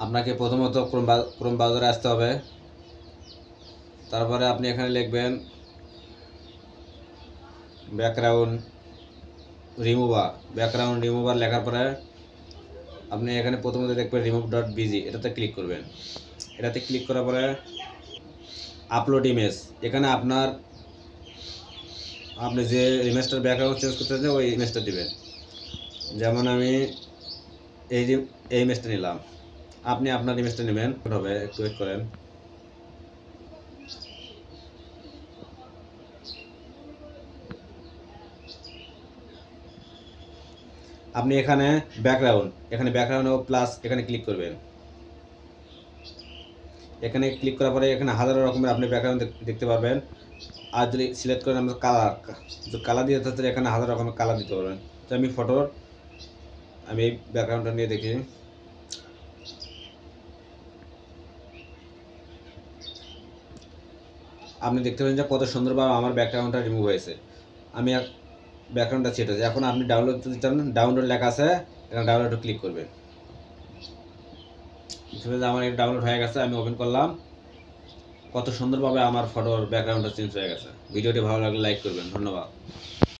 আপনাকে প্রথমত ক্রোম ব্রাউজারে আসতে হবে। তারপরে আপনি এখানে লিখবেন ব্যাকগ্রাউন্ড রিমুভার লেখার পরে আপনি এখানে প্রথমত দেখবেন remove.bg, এটাতে ক্লিক করবেন। এটাতে ক্লিক করার পরে আপলোড ইমেজ, এখানে আপনি যে ইমেজটার ব্যাকগ্রাউন্ড চেঞ্জ করতে চান ওই ইমেজটা দিবেন। যেমন আমি এই ইমেজটা নিলাম, আপনি আপনার ইমেজটা নেবেন। হবে একটু ওয়েট করেন। আপনি এখানে ব্যাকগ্রাউন্ড ও প্লাস এখানে ক্লিক করবেন। এখানে ক্লিক করার পরে এখানে হাজারো রকমের আপনি ব্যাকগ্রাউন্ড দেখতে পারবেন। আর যদি সিলেক্ট করেন আমরা কালার দিয়ে থাকতে এখানে হাজার রকমের কালার দিতে পারবেন। তো আমি এই ব্যাকগ্রাউন্ডটা নিয়ে দেখি। আপনি দেখতে পাচ্ছেন যে কত সুন্দরভাবে আমার ব্যাকগ্রাউন্ডটা রিমুভ হয়েছে। আমি ব্যাকগ্রাউন্ডটা সেট হয়েছে। এখন আপনি ডাউনলোড যদি চান, ডাউনলোড লেখা আছে, এখানে ডাউনলোডে ক্লিক করবেন। আমার এটা ডাউনলোড হয়ে গেছে, আমি ওপেন করলাম। কত সুন্দরভাবে আমার ফটোর ব্যাকগ্রাউন্ডটা চেঞ্জ হয়ে গেছে। ভিডিওটি ভালো লাগলে লাইক করবেন। ধন্যবাদ।